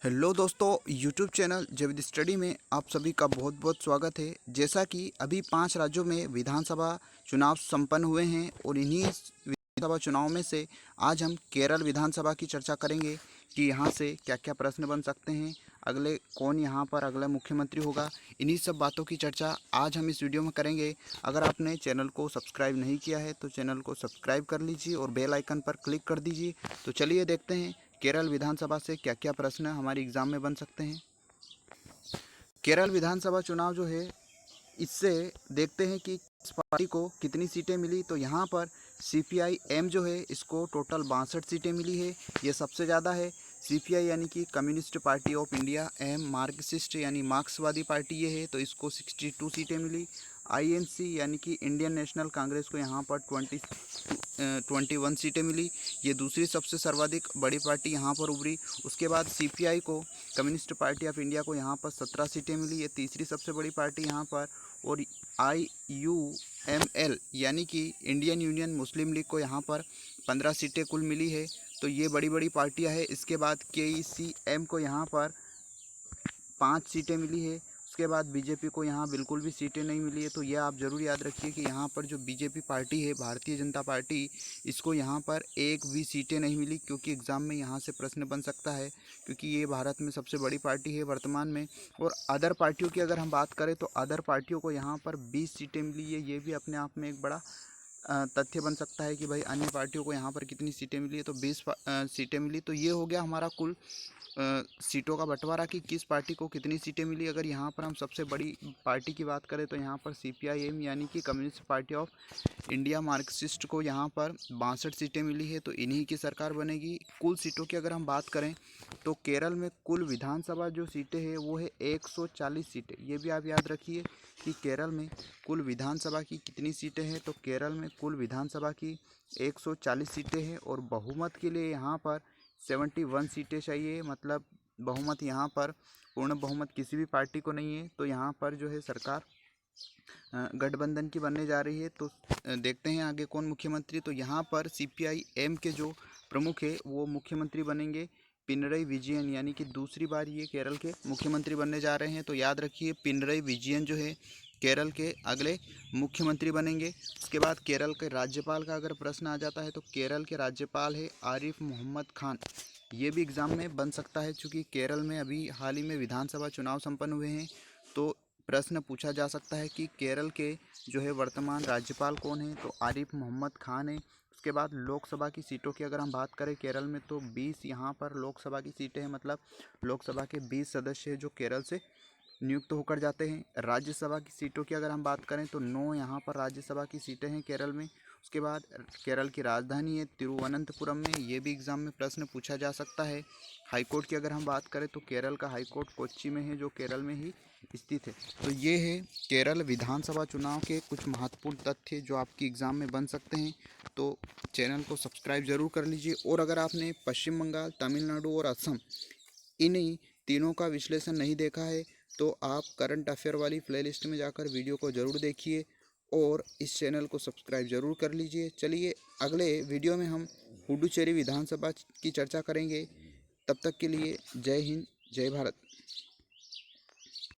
Hello दोस्तों, YouTube channel जैविद study में आप सभी का बहुत बहुत स्वागत है। जैसा कि अभी 5 राज्यों में विधानसभा चुनाव संपन्न हुए हैं और इन्हीं विधानसभा चुनाव में से आज हम केरल विधानसभा की चर्चा करेंगे कि यहाँ से क्या क्या प्रश्न बन सकते हैं, अगले कौन यहाँ पर अगला मुख्यमंत्री होगा। इन्हीं सब बातों की चर्चा आज हम इस वीडियो में करेंगे। अगर आपने चैनल को सब्सक्राइब नहीं किया है तो चैनल को सब्सक्राइब कर लीजिए और बेल आइकन पर क्लिक कर दीजिए। तो चलिए देखते हैं केरल विधानसभा से क्या क्या प्रश्न हमारे एग्ज़ाम में बन सकते हैं। केरल विधानसभा चुनाव जो है, इससे देखते हैं कि किस पार्टी को कितनी सीटें मिली। तो यहाँ पर CPI-M जो है, इसको टोटल 62 सीटें मिली है, ये सबसे ज़्यादा है। CPI यानी कि communist party of India, M Marxist यानी मार्क्सवादी पार्टी ये है, तो इसको 62 सीटें मिली। INC यानी कि इंडियन नेशनल कांग्रेस को यहाँ पर 21 सीटें मिली, ये दूसरी सबसे सर्वाधिक बड़ी पार्टी यहाँ पर उभरी। उसके बाद CPI को, कम्युनिस्ट पार्टी ऑफ इंडिया को यहाँ पर 17 सीटें मिली, ये तीसरी सबसे बड़ी पार्टी यहाँ पर। और IUML यानी कि इंडियन यूनियन मुस्लिम लीग को यहाँ पर 15 सीटें कुल मिली है, तो ये बड़ी बड़ी पार्टियाँ हैं। इसके बाद KECM को यहाँ पर 5 सीटें मिली है। उसके बाद बीजेपी को यहाँ बिल्कुल भी सीटें नहीं मिली है। तो यह आप ज़रूर याद रखिए कि यहाँ पर जो बीजेपी पार्टी है, भारतीय जनता पार्टी, इसको यहाँ पर एक भी सीटें नहीं मिली, क्योंकि एग्ज़ाम में यहाँ से प्रश्न बन सकता है, क्योंकि ये भारत में सबसे बड़ी पार्टी है वर्तमान में। और अदर पार्टियों की अगर हम बात करें तो अदर पार्टियों को यहाँ पर 20 सीटें मिली है। ये भी अपने आप में एक बड़ा तथ्य बन सकता है कि भाई अन्य पार्टियों को यहाँ पर कितनी सीटें मिली है। तो 20 सीटें मिली। तो ये हो गया हमारा कुल सीटों का बंटवारा कि किस पार्टी को कितनी सीटें मिली। अगर यहाँ पर हम सबसे बड़ी पार्टी की बात करें तो यहाँ पर CPI-M यानी कि communist party of India Marxist को यहाँ पर 62 सीटें मिली है, तो इन्हीं की सरकार बनेगी। कुल सीटों की अगर हम बात करें तो केरल में कुल विधानसभा जो सीटें हैं वो है 140 सीटें। ये भी आप याद रखिए कि केरल में कुल विधानसभा की कितनी सीटें हैं। तो केरल में कुल विधानसभा की 140 सीटें हैं और बहुमत के लिए यहाँ पर 71 सीटें चाहिए। मतलब बहुमत यहाँ पर, पूर्ण बहुमत किसी भी पार्टी को नहीं है। तो यहाँ पर जो है सरकार गठबंधन की बनने जा रही है। तो देखते हैं आगे कौन मुख्यमंत्री। तो यहाँ पर CPI-M के जो प्रमुख है वो मुख्यमंत्री बनेंगे पिनरई विजयन, यानी कि दूसरी बार ये केरल के मुख्यमंत्री बनने जा रहे हैं। तो याद रखिए पिनरई विजयन जो है केरल के अगले मुख्यमंत्री बनेंगे। उसके बाद केरल के राज्यपाल का अगर प्रश्न आ जाता है तो केरल के राज्यपाल है आरिफ मोहम्मद खान। ये भी एग्ज़ाम में बन सकता है, क्योंकि केरल में अभी हाल ही में विधानसभा चुनाव संपन्न हुए हैं। तो प्रश्न पूछा जा सकता है कि केरल के जो है वर्तमान राज्यपाल कौन है, तो आरिफ मोहम्मद खान है। उसके बाद लोकसभा की सीटों की अगर हम बात करें केरल में तो 20 यहाँ पर लोकसभा की सीटें हैं। मतलब लोकसभा के 20 सदस्य जो केरल से नियुक्त होकर जाते हैं। राज्यसभा की सीटों की अगर हम बात करें तो 9 यहाँ पर राज्यसभा की सीटें हैं केरल में। उसके बाद केरल की राजधानी है तिरुवनंतपुरम में, ये भी एग्ज़ाम में प्रश्न पूछा जा सकता है। हाईकोर्ट की अगर हम बात करें तो केरल का हाईकोर्ट कोच्चि में है, जो केरल में ही स्थित है। तो ये है केरल विधानसभा चुनाव के कुछ महत्वपूर्ण तथ्य जो आपकी एग्ज़ाम में बन सकते हैं। तो चैनल को सब्सक्राइब ज़रूर कर लीजिए। और अगर आपने पश्चिम बंगाल, तमिलनाडु और असम, इन्हीं तीनों का विश्लेषण नहीं देखा है तो आप करंट अफेयर वाली प्लेलिस्ट में जाकर वीडियो को ज़रूर देखिए और इस चैनल को सब्सक्राइब ज़रूर कर लीजिए। चलिए अगले वीडियो में हम पुडुचेरी विधानसभा की चर्चा करेंगे। तब तक के लिए जय हिंद, जय भारत।